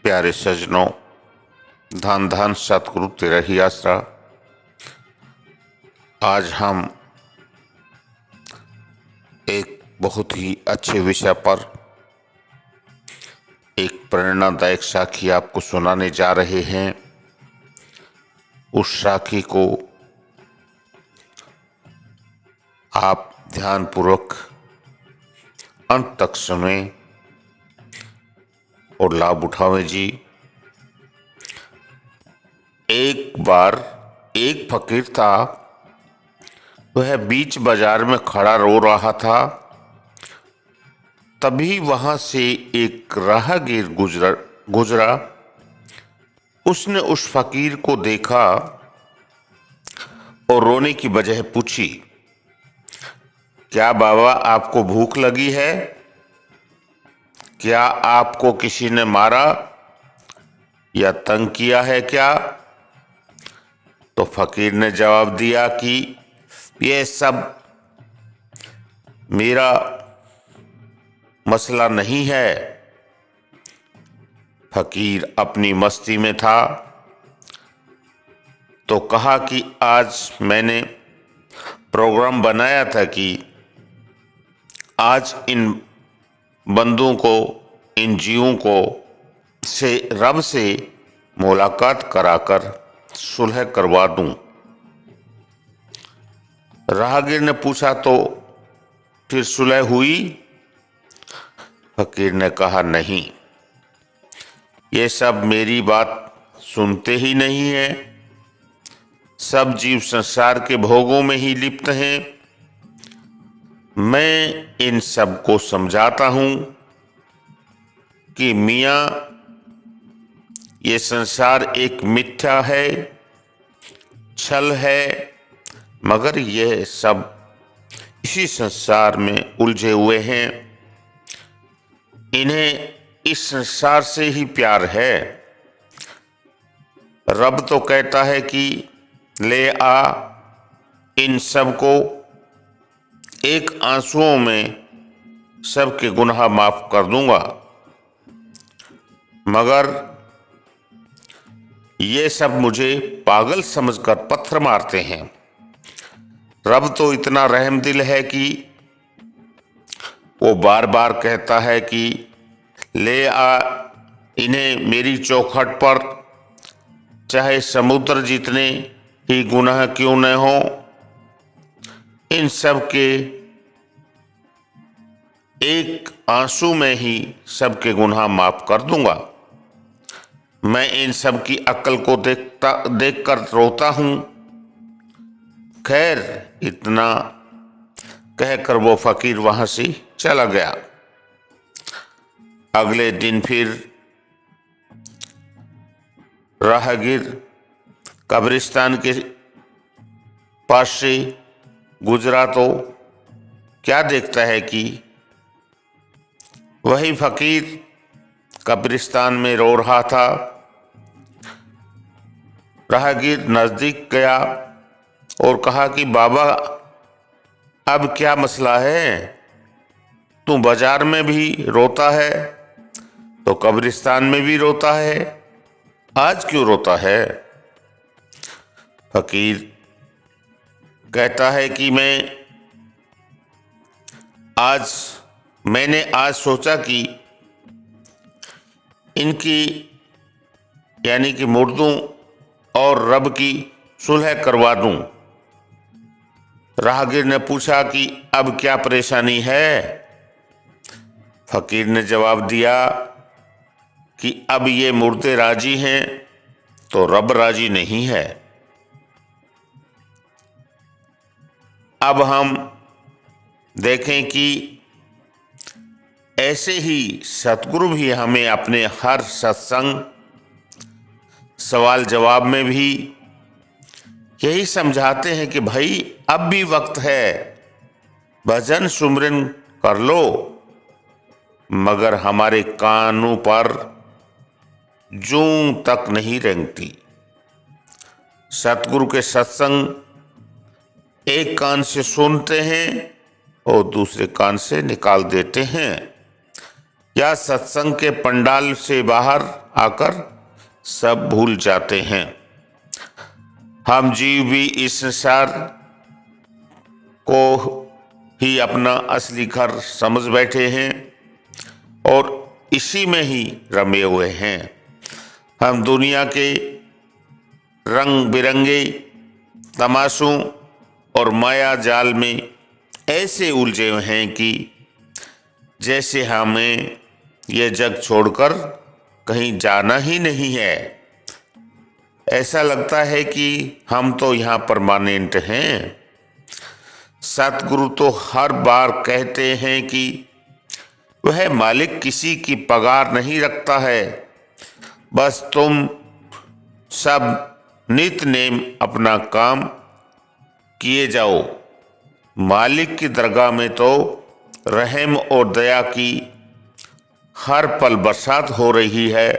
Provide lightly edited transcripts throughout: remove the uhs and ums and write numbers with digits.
प्यारे सजनों, धन धन सतगुरु तेरा ही आसरा। आज हम एक बहुत ही अच्छे विषय पर एक प्रेरणादायक साखी आपको सुनाने जा रहे हैं। उस साखी को आप ध्यानपूर्वक अंत तक सुनें और लाभ उठावें जी। एक बार एक फकीर था, वह बीच बाजार में खड़ा रो रहा था। तभी वहां से एक राहगीर गुजरा। उसने उस फकीर को देखा और रोने की वजह पूछी, क्या बाबा आपको भूख लगी है? क्या आपको किसी ने मारा या तंग किया है क्या? तो फकीर ने जवाब दिया कि यह सब मेरा मसला नहीं है। फकीर अपनी मस्ती में था तो कहा कि आज मैंने प्रोग्राम बनाया था कि आज इन बंदों को, इन जीवों को से रब से मुलाकात कराकर सुलह करवा दूं। राहगीर ने पूछा, तो फिर सुलह हुई? फकीर ने कहा, नहीं, ये सब मेरी बात सुनते ही नहीं है। सब जीव संसार के भोगों में ही लिप्त हैं। मैं इन सब को समझाता हूं कि मियां, ये संसार एक मिथ्या है, छल है, मगर यह सब इसी संसार में उलझे हुए हैं। इन्हें इस संसार से ही प्यार है। रब तो कहता है कि ले आ, इन सब को एक आंसुओं में सबके गुनाह माफ कर दूंगा, मगर ये सब मुझे पागल समझकर पत्थर मारते हैं। रब तो इतना रहमदिल है कि वो बार बार कहता है कि ले आ, इन्हें मेरी चौखट पर चाहे समुद्र जितने ही गुनाह क्यों न हो, इन सब के एक आंसू में ही सबके गुनाह माफ कर दूंगा। मैं इन सब की अक्ल को देखकर रोता हूं। खैर, इतना कहकर वो फकीर वहां से चला गया। अगले दिन फिर राहगीर कब्रिस्तान के पास से गुजरा तो क्या देखता है कि वही फकीर कब्रिस्तान में रो रहा था। राहगीर नजदीक गया और कहा कि बाबा, अब क्या मसला है? तू बाजार में भी रोता है तो कब्रिस्तान में भी रोता है, आज क्यों रोता है? फकीर कहता है कि मैंने आज सोचा कि इनकी यानी कि मुर्दों और रब की सुलह करवा दूं। राहगीर ने पूछा कि अब क्या परेशानी है? फकीर ने जवाब दिया कि अब ये मुर्दे राजी हैं तो रब राजी नहीं है। अब हम देखें कि ऐसे ही सतगुरु भी हमें अपने हर सत्संग, सवाल जवाब में भी यही समझाते हैं कि भाई अब भी वक्त है, भजन सुमरन कर लो, मगर हमारे कानों पर जूं तक नहीं रेंगती। सतगुरु के सत्संग एक कान से सुनते हैं और दूसरे कान से निकाल देते हैं। या सत्संग के पंडाल से बाहर आकर सब भूल जाते हैं। हम जीव भी इस संसार को ही अपना असली घर समझ बैठे हैं और इसी में ही रमे हुए हैं। हम दुनिया के रंग बिरंगे तमाशों और माया जाल में ऐसे उलझे हुए हैं कि जैसे हमें यह जग छोड़कर कहीं जाना ही नहीं है। ऐसा लगता है कि हम तो यहाँ परमानेंट हैं। सतगुरु तो हर बार कहते हैं कि वह मालिक किसी की पगार नहीं रखता है, बस तुम सब नित नेम अपना काम किए जाओ। मालिक की दरगाह में तो रहम और दया की हर पल बरसात हो रही है।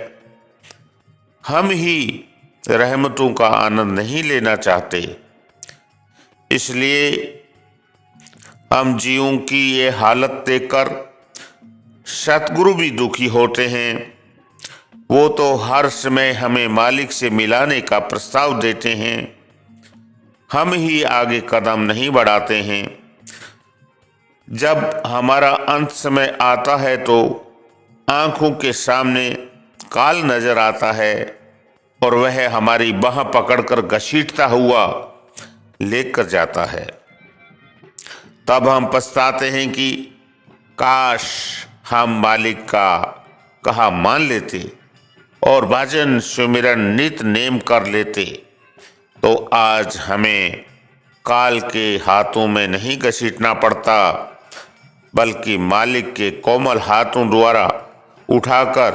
हम ही रहमतों का आनंद नहीं लेना चाहते, इसलिए हम जीवों की ये हालत देखकर सतगुरु भी दुखी होते हैं। वो तो हर समय हमें मालिक से मिलाने का प्रस्ताव देते हैं, हम ही आगे कदम नहीं बढ़ाते हैं। जब हमारा अंत समय आता है तो आंखों के सामने काल नजर आता है और वह हमारी बाह पकड़कर घसीटता हुआ लेकर जाता है। तब हम पछताते हैं कि काश हम मालिक का कहा मान लेते और भजन सुमिरन नित नेम कर लेते, तो आज हमें काल के हाथों में नहीं घसीटना पड़ता, बल्कि मालिक के कोमल हाथों द्वारा उठाकर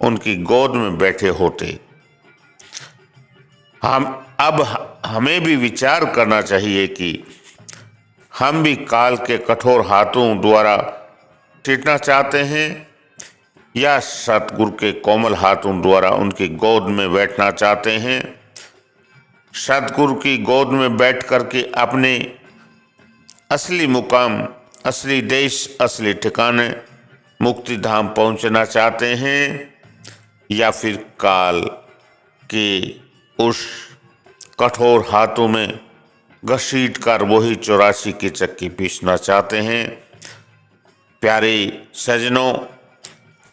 उनकी गोद में बैठे होते। हमें भी विचार करना चाहिए कि हम भी काल के कठोर हाथों द्वारा घसीटना चाहते हैं या सतगुरु के कोमल हाथों द्वारा उनकी गोद में बैठना चाहते हैं। सतगुरु की गोद में बैठ करके अपने असली मुकाम, असली देश, असली ठिकाने मुक्ति धाम पहुंचना चाहते हैं या फिर काल के उस कठोर हाथों में घसीट कर वही 84 की चक्की पीसना चाहते हैं। प्यारे सजनों,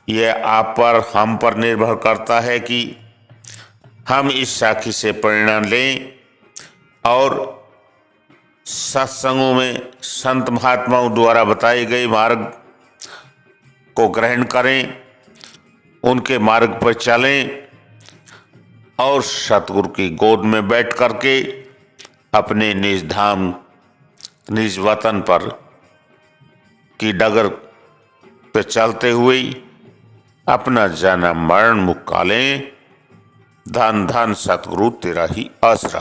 यह आप पर, हम पर निर्भर करता है कि हम इस साखी से परिणाम लें और सत्संगों में संत महात्माओं द्वारा बताए गए मार्ग को ग्रहण करें, उनके मार्ग पर चलें और सतगुरु की गोद में बैठ करके अपने निज धाम, निज वतन पर की डगर पे चलते हुए अपना जन्म मरण मुक्का लें। धन धन सतगुरु तेरा ही आसरा।